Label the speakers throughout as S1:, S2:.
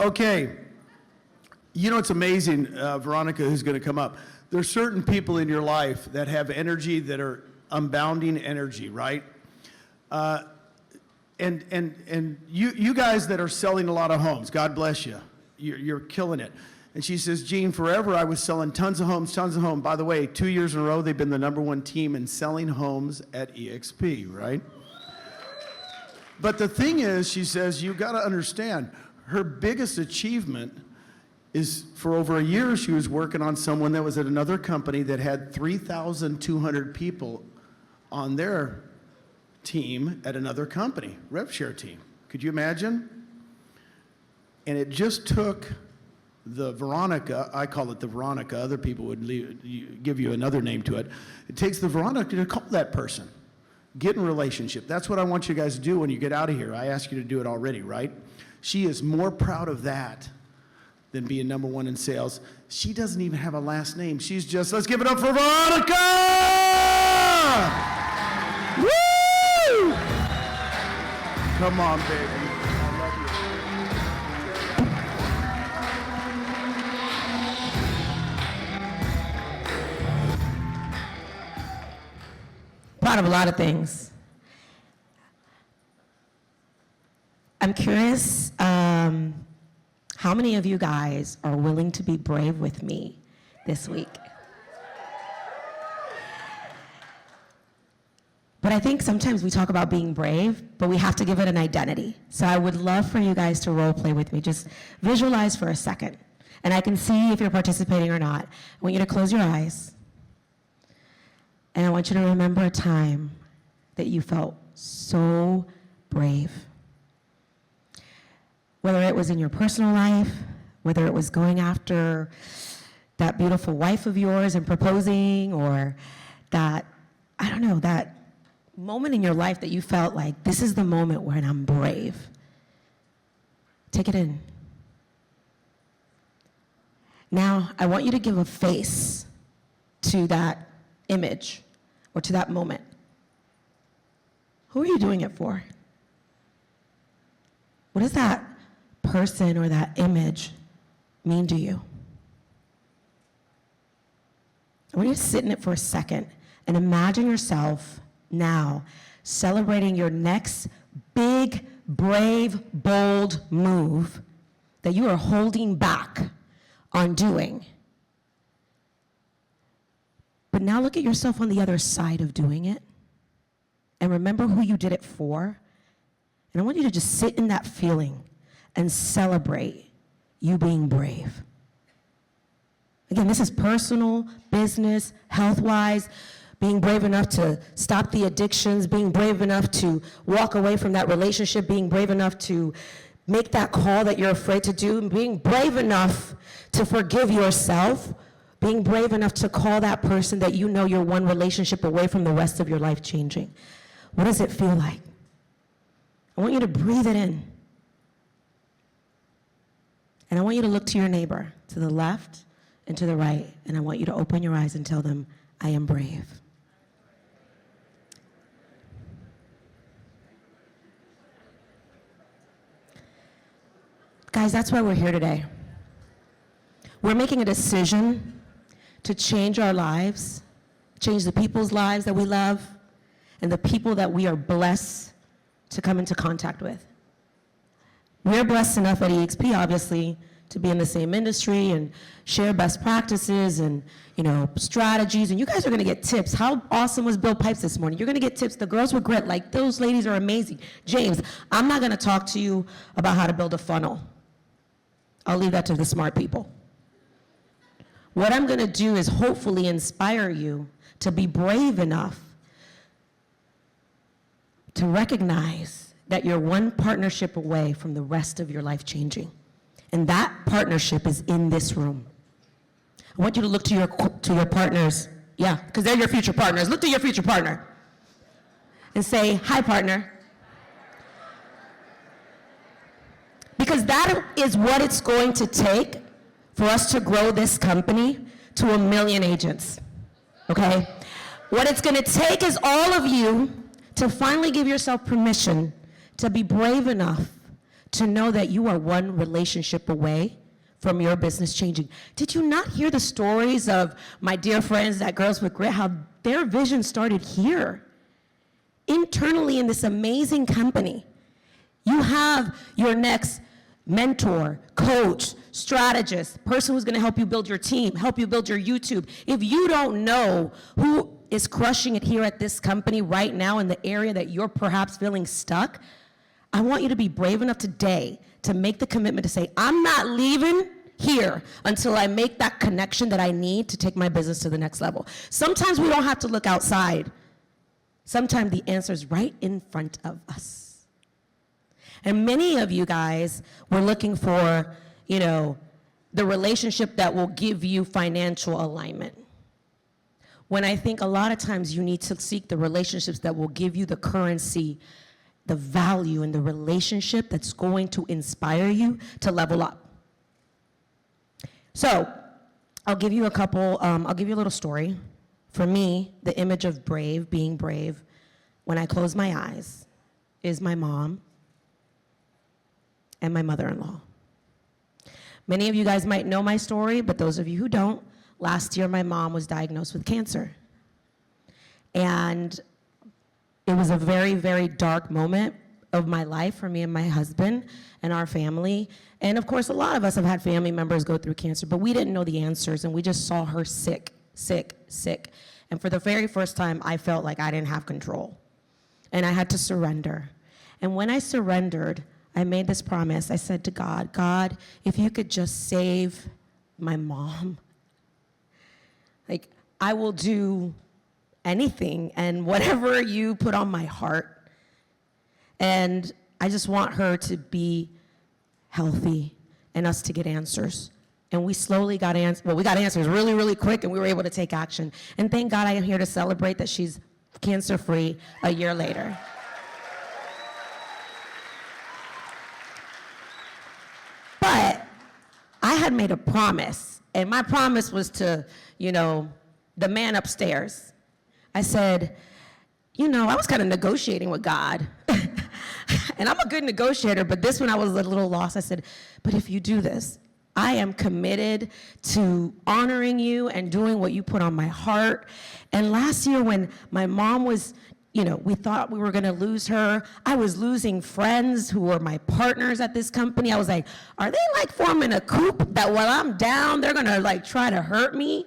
S1: Okay. You know, it's amazing, Veronica, who's going to come up. There's certain people in your life that have energy that are unbounding energy, right? And you guys that are selling a lot of homes, God bless you. You're killing it. And she says, Gene, forever I was selling tons of homes, tons of homes. By the way, 2 years in a row, they've been the #1 team in selling homes at EXP, right? But the thing is, she says, you got to understand, her biggest achievement is for over a year, she was working on someone that was at another company that had 3,200 people on their team at another company, rev share team. Could you imagine? And it just took the Veronica, I call it the Veronica, other people would give you another name to it. It takes the Veronica to call that person. Get in relationship. That's what I want you guys to do when you get out of here. I asked you to do it already, right? She is more proud of that than being #1 in sales. She doesn't even have a last name. She's just, let's give it up for Veronica! Woo! Come on, baby. I love you.
S2: Proud of a lot of things. I'm curious, how many of you guys are willing to be brave with me this week? But I think sometimes we talk about being brave, but we have to give it an identity. So I would love for you guys to role play with me. Just visualize for a second. And I can see if you're participating or not. I want you to close your eyes. And I want you to remember a time that you felt so brave. Whether it was in your personal life, whether it was going after that beautiful wife of yours and proposing, or that, I don't know, that moment in your life that you felt like, this is the moment when I'm brave. Take it in. Now, I want you to give a face to that image or to that moment. Who are you doing it for? What does that person or that image mean to you? I want you to sit in it for a second and imagine yourself now celebrating your next big, brave, bold move that you are holding back on doing. But now look at yourself on the other side of doing it and remember who you did it for. And I want you to just sit in that feeling and celebrate you being brave. Again, this is personal, business, health-wise, being brave enough to stop the addictions, being brave enough to walk away from that relationship, being brave enough to make that call that you're afraid to do, being brave enough to forgive yourself, being brave enough to call that person that you know you're one relationship away from the rest of your life changing. What does it feel like? I want you to breathe it in. And I want you to look to your neighbor, to the left and to the right, and I want you to open your eyes and tell them, I am brave. Guys, that's why we're here today. We're making a decision to change our lives, change the people's lives that we love, and the people that we are blessed to come into contact with. We're blessed enough at EXP, obviously, to be in the same industry and share best practices and, strategies. And you guys are gonna get tips. How awesome was Bill Pipes this morning? You're gonna get tips. The girls with grit, like those ladies are amazing. James, I'm not gonna talk to you about how to build a funnel. I'll leave that to the smart people. What I'm gonna do is hopefully inspire you to be brave enough to recognize that you're one partnership away from the rest of your life changing. And that partnership is in this room. I want you to look to your partners. Yeah, because they're your future partners. Look to your future partner and say, hi, partner. Because that is what it's going to take for us to grow this company to 1 million agents, okay? What it's gonna take is all of you to finally give yourself permission to be brave enough to know that you are one relationship away from your business changing. Did you not hear the stories of my dear friends at Girls with Grit, how their vision started here, internally in this amazing company? You have your next mentor, coach, strategist, person who's gonna help you build your team, help you build your YouTube. If you don't know who is crushing it here at this company right now in the area that you're perhaps feeling stuck, I want you to be brave enough today to make the commitment to say, I'm not leaving here until I make that connection that I need to take my business to the next level. Sometimes we don't have to look outside. Sometimes the answer is right in front of us. And many of you guys were looking for, the relationship that will give you financial alignment. When I think a lot of times you need to seek the relationships that will give you the currency, the value, and the relationship that's going to inspire you to level up. So, I'll give you a little story. For me, the image of being brave, when I close my eyes, is my mom and my mother-in-law. Many of you guys might know my story, but those of you who don't, last year my mom was diagnosed with cancer. And it was a very, very dark moment of my life for me and my husband and our family. And of course, a lot of us have had family members go through cancer, but we didn't know the answers, and we just saw her sick. And for the very first time, I felt like I didn't have control. And I had to surrender. And when I surrendered, I made this promise. I said to God, God, if you could just save my mom, I will do anything and whatever you put on my heart. And I just want her to be healthy and us to get answers. And we slowly got answers. Well, we got answers really, really quick, and we were able to take action. And thank God I am here to celebrate that she's cancer-free a year later. But I had made a promise, and my promise was to, the man upstairs. I said, I was kind of negotiating with God. And I'm a good negotiator, but this one I was a little lost. I said, but if you do this, I am committed to honoring you and doing what you put on my heart. And last year when my mom was, we thought we were gonna lose her, I was losing friends who were my partners at this company. I was like, are they forming a coup that while I'm down, they're gonna try to hurt me?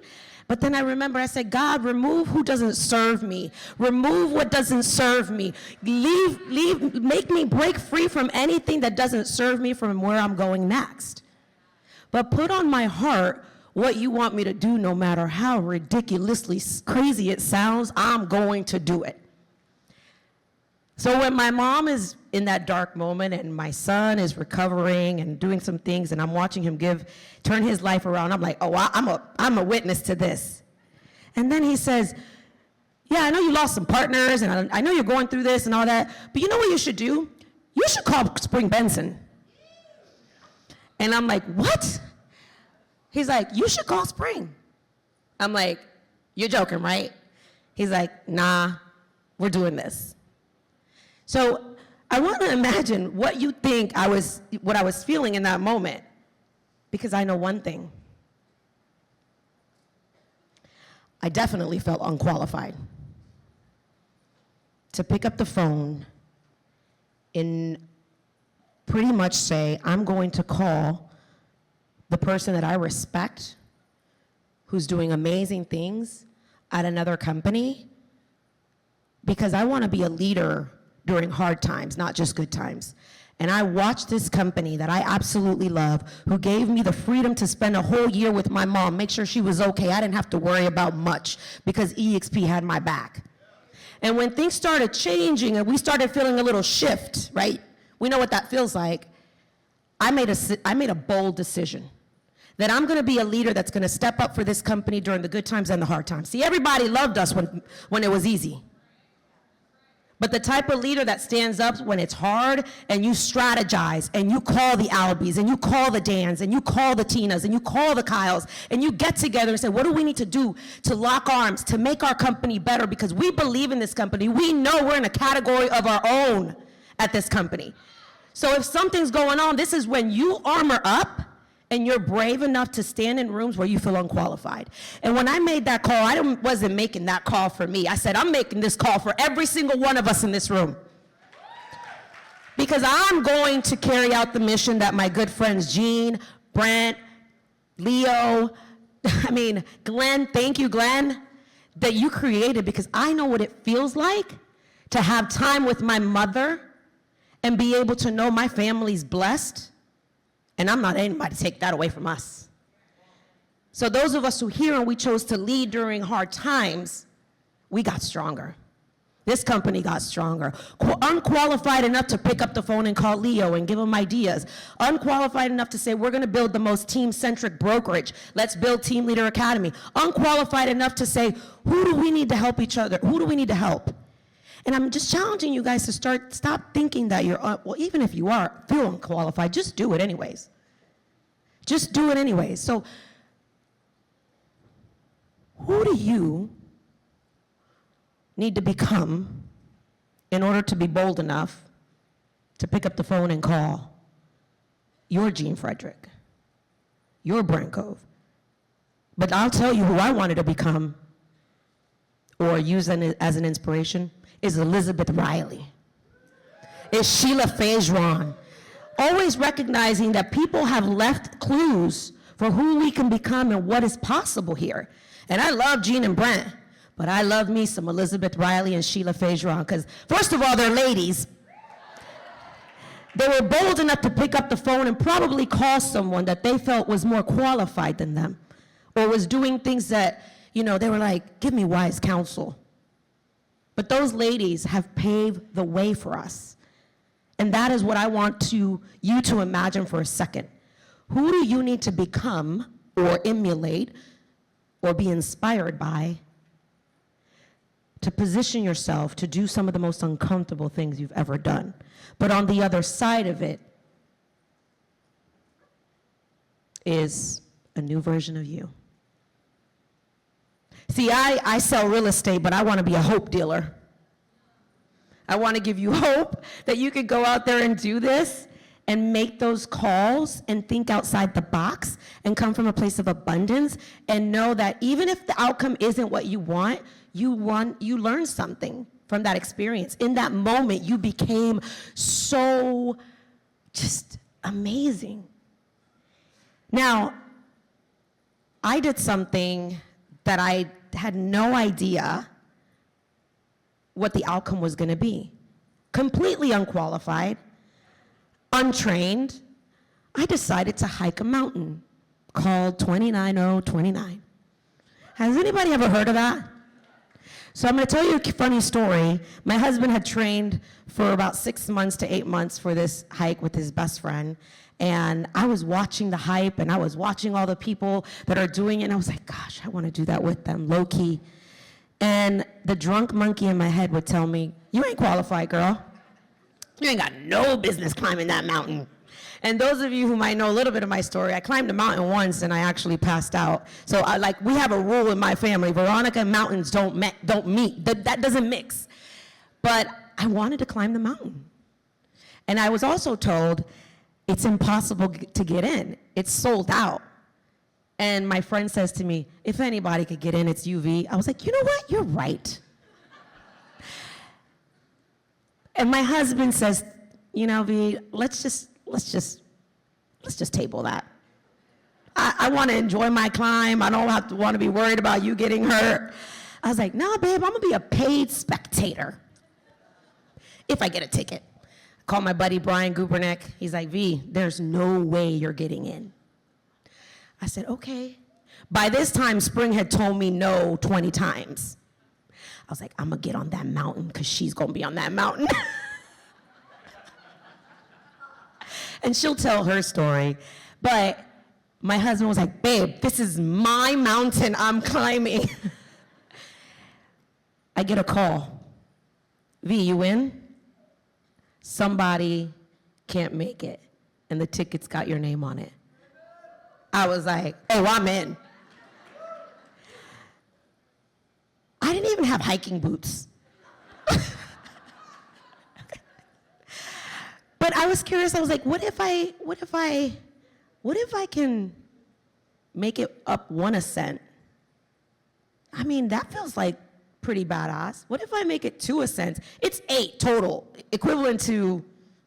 S2: But then I remember, I said, God, remove who doesn't serve me. Remove what doesn't serve me. Make me break free from anything that doesn't serve me from where I'm going next. But put on my heart what you want me to do, no matter how ridiculously crazy it sounds, I'm going to do it. So when my mom is in that dark moment and my son is recovering and doing some things and I'm watching him turn his life around, I'm like, oh, I'm a witness to this. And then he says, yeah, I know you lost some partners and I know you're going through this and all that, but you know what you should do? You should call Spring Benson. And I'm like, what? He's like, you should call Spring. I'm like, you're joking, right? He's like, nah, we're doing this. So I want to imagine what you think what I was feeling in that moment, because I know one thing. I definitely felt unqualified to pick up the phone and pretty much say, I'm going to call the person that I respect, who's doing amazing things at another company, because I want to be a leader during hard times, not just good times. And I watched this company that I absolutely love, who gave me the freedom to spend a whole year with my mom, make sure she was okay. I didn't have to worry about much because EXP had my back. And when things started changing and we started feeling a little shift, right? We know what that feels like. I made a bold decision that I'm gonna be a leader that's gonna step up for this company during the good times and the hard times. See, everybody loved us when it was easy. But the type of leader that stands up when it's hard and you strategize and you call the Albies and you call the Dans and you call the Tinas and you call the Kyles and you get together and say, what do we need to do to lock arms, to make our company better, because we believe in this company. We know we're in a category of our own at this company. So if something's going on, this is when you armor up and you're brave enough to stand in rooms where you feel unqualified. And when I made that call, wasn't making that call for me. I said, I'm making this call for every single one of us in this room. Because I'm going to carry out the mission that my good friends Jean, Brent, Leo, Glenn, thank you, Glenn, that you created, because I know what it feels like to have time with my mother and be able to know my family's blessed, and I'm not anybody to take that away from us. So those of us who here and we chose to lead during hard times, we got stronger. This company got stronger. Unqualified enough to pick up the phone and call Leo and give him ideas. Unqualified enough to say, we're gonna build the most team-centric brokerage. Let's build Team Leader Academy. Unqualified enough to say, who do we need to help each other? Who do we need to help? And I'm just challenging you guys to stop thinking that you're, well, even if you feel unqualified, just do it anyways. Just do it anyways. So, who do you need to become in order to be bold enough to pick up the phone and call your Gene Frederick, your Brent Gove? But I'll tell you who I wanted to become, or use as an inspiration, is Elizabeth Riley, is Sheila Fajon. Always recognizing that people have left clues for who we can become and what is possible here. And I love Jean and Brent, but I love me some Elizabeth Riley and Sheila Fajon, because first of all, they're ladies. They were bold enough to pick up the phone and probably call someone that they felt was more qualified than them, or was doing things that, they were like, give me wise counsel. But those ladies have paved the way for us. And that is what I want you to imagine for a second. Who do you need to become or emulate or be inspired by to position yourself to do some of the most uncomfortable things you've ever done? But on the other side of it is a new version of you. See, I sell real estate, but I want to be a hope dealer. I want to give you hope that you could go out there and do this and make those calls and think outside the box and come from a place of abundance and know that even if the outcome isn't what you want, you learn something from that experience. In that moment, you became so just amazing. Now, I did something that I had no idea what the outcome was going to be. Completely unqualified, untrained, I decided to hike a mountain called 29029. Has anybody ever heard of that? So I'm going to tell you a funny story. My husband had trained for about 6 months to 8 months for this hike with his best friend. And I was watching the hype, and I was watching all the people that are doing it, and I was like, gosh, I want to do that with them, low key. And the drunk monkey in my head would tell me, you ain't qualified, girl. You ain't got no business climbing that mountain. And those of you who might know a little bit of my story, I climbed a mountain once and I actually passed out. So we have a rule in my family, Veronica and mountains don't meet. That doesn't mix. But I wanted to climb the mountain. And I was also told, it's impossible to get in. It's sold out. And my friend says to me, if anybody could get in, it's you, V. I was like, you know what? You're right. And my husband says, V, let's just table that. I want to enjoy my climb. I don't want to be worried about you getting hurt. I was like, no, babe, I'm going to be a paid spectator if I get a ticket. I called my buddy Brian Gubernick. He's like, V, there's no way you're getting in. I said, okay. By this time, Spring had told me no 20 times. I was like, I'm going to get on that mountain because she's going to be on that mountain. And she'll tell her story. But my husband was like, babe, this is my mountain I'm climbing. I get a call. V, you in? Somebody can't make it, and the ticket's got your name on it. I was like, oh, I'm in. I didn't even have hiking boots. But I was curious. I was like, what if I can make it up 1 ascent? I mean, that feels like pretty badass. What if I make it 2 ascents? It's 8 total, equivalent to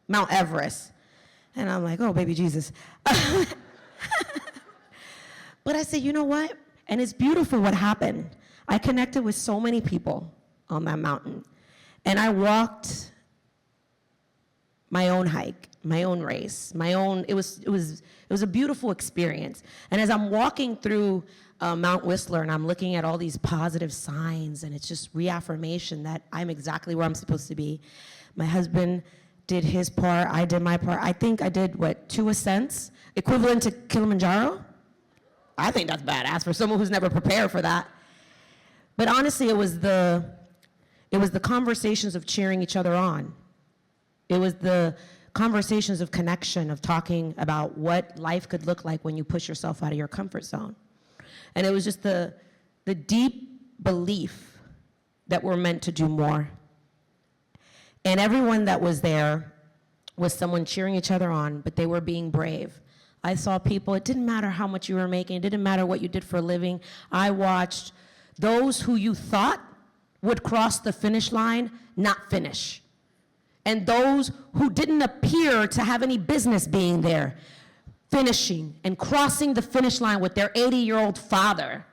S2: Mount Everest. And I'm like, oh, baby Jesus. But I said, you know what? And it's beautiful what happened. I connected with so many people on that mountain. And I walked my own hike, my own race, it was a beautiful experience. And as I'm walking through Mount Whistler and I'm looking at all these positive signs, and it's just reaffirmation that I'm exactly where I'm supposed to be. My husband did his part, I did my part. I think I did, 2 ascents, equivalent to Kilimanjaro? I think that's badass for someone who's never prepared for that. But honestly, it was the conversations of cheering each other on. It was the conversations of connection, of talking about what life could look like when you push yourself out of your comfort zone. And it was just the deep belief that we're meant to do more. And everyone that was there was someone cheering each other on, but they were being brave. I saw people, it didn't matter how much you were making, it didn't matter what you did for a living. I watched those who you thought would cross the finish line not finish. And those who didn't appear to have any business being there, finishing and crossing the finish line with their 80-year-old father,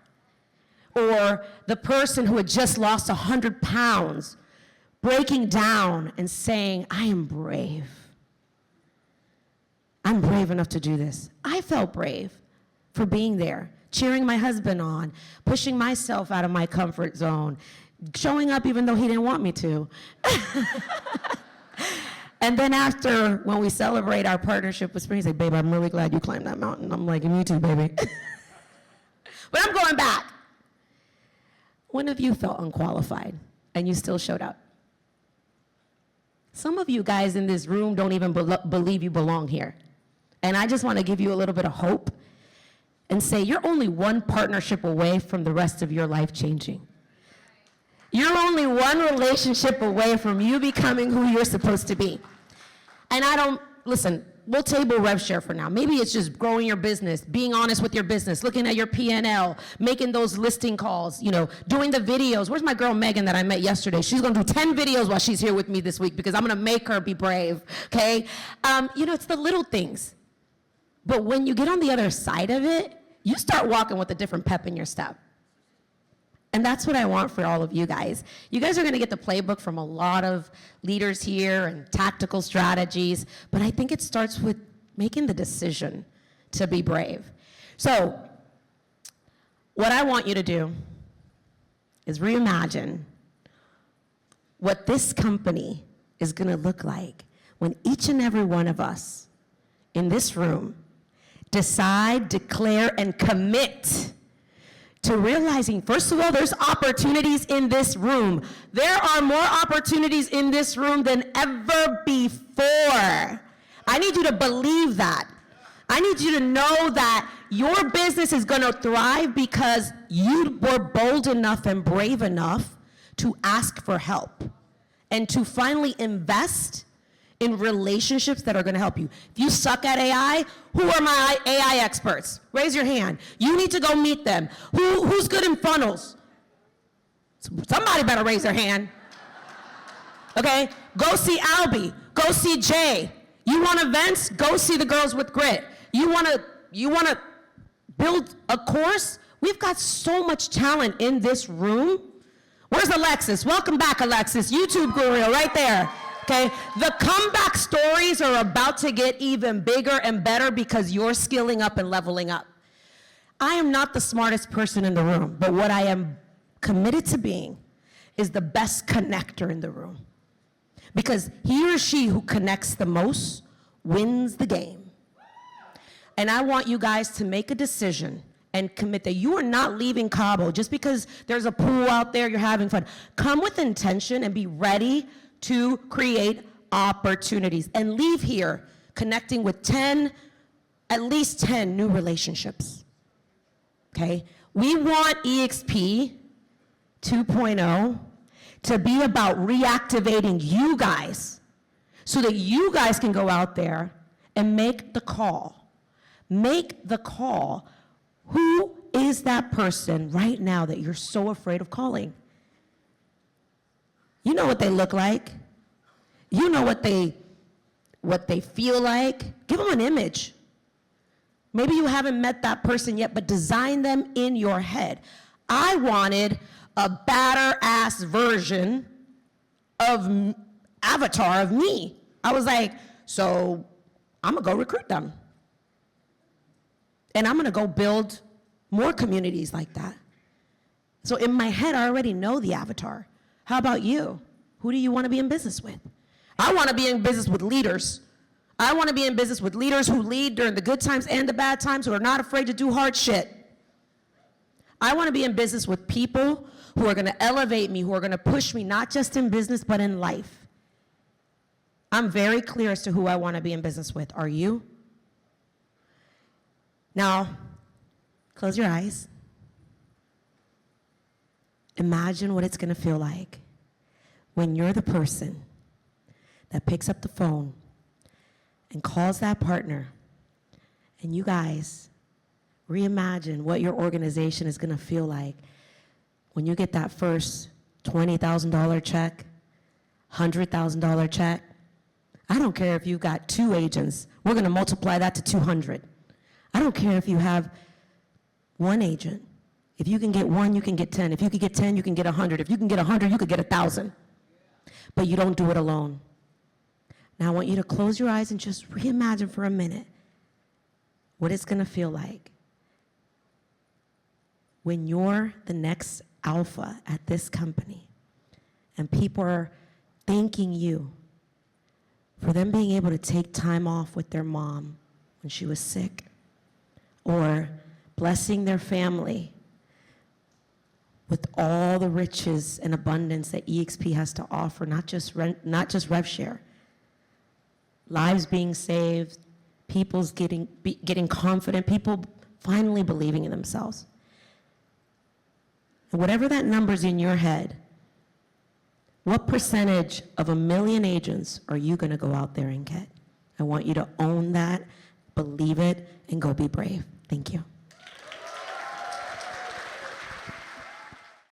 S2: or the person who had just lost 100 pounds, breaking down and saying, I am brave. I'm brave enough to do this. I felt brave for being there, cheering my husband on, pushing myself out of my comfort zone, showing up even though he didn't want me to. And then after, when we celebrate our partnership with Spring, he's like, babe, I'm really glad you climbed that mountain. I'm like, me too, baby. But I'm going back. When have you felt unqualified and you still showed up? Some of you guys in this room don't even believe you belong here. And I just want to give you a little bit of hope and say you're only one partnership away from the rest of your life changing. You're only one relationship away from you becoming who you're supposed to be. And listen, we'll table rev share for now. Maybe it's just growing your business, being honest with your business, looking at your P&L, making those listing calls, doing the videos. Where's my girl Megan that I met yesterday? She's gonna do 10 videos while she's here with me this week because I'm gonna make her be brave, okay? It's the little things. But when you get on the other side of it, you start walking with a different pep in your step. And that's what I want for all of you guys. You guys are going to get the playbook from a lot of leaders here and tactical strategies, but I think it starts with making the decision to be brave. So what I want you to do is reimagine what this company is going to look like when each and every one of us in this room decide, declare, and commit to realizing, first of all, there's opportunities in this room. There are more opportunities in this room than ever before. I need you to believe that. I need you to know that your business is going to thrive because you were bold enough and brave enough to ask for help and to finally invest in relationships that are going to help you. If you suck at AI, who are my AI experts? Raise your hand. You need to go meet them. Who's good in funnels? Somebody better raise their hand. Okay? Go see Albie. Go see Jay. You want events? Go see the Girls with Grit. You want to build a course? We've got so much talent in this room. Where's Alexis? Welcome back, Alexis. YouTube guru right there. Okay, the comeback stories are about to get even bigger and better because you're skilling up and leveling up. I am not the smartest person in the room, but what I am committed to being is the best connector in the room. Because he or she who connects the most wins the game. And I want you guys to make a decision and commit that you are not leaving Cabo just because there's a pool out there, you're having fun. Come with intention and be ready to create opportunities and leave here connecting with at least 10 new relationships, okay? We want EXP 2.0 to be about reactivating you guys so that you guys can go out there and make the call. Make the call. Who is that person right now that you're so afraid of calling? You know what they look like. You know what they feel like. Give them an image. Maybe you haven't met that person yet, but design them in your head. I wanted a badder-ass version of avatar of me. I was like, so I'm gonna go recruit them. And I'm gonna go build more communities like that. So in my head, I already know the avatar. How about you? Who do you wanna be in business with? I wanna be in business with leaders. I wanna be in business with leaders who lead during the good times and the bad times, who are not afraid to do hard shit. I wanna be in business with people who are gonna elevate me, who are gonna push me, not just in business, but in life. I'm very clear as to who I wanna be in business with. Are you? Now, close your eyes. Imagine what it's gonna feel like when you're the person that picks up the phone and calls that partner, and you guys reimagine what your organization is gonna feel like when you get that first $20,000 check, $100,000 check. I don't care if you got 2 agents. We're gonna multiply that to 200. I don't care if you have 1 agent. If you can get 1, you can get 10. If you can get 10, you can get 100. If you can get 100, you could get 1,000. But you don't do it alone. Now I want you to close your eyes and just reimagine for a minute what it's gonna feel like when you're the next alpha at this company and people are thanking you for them being able to take time off with their mom when she was sick, or blessing their family with all the riches and abundance that EXP has to offer, not just rev share. Lives being saved, people's getting confident, people finally believing in themselves. And whatever that number's in your head, what percentage of 1 million agents are you gonna go out there and get? I want you to own that, believe it, and go be brave. Thank you.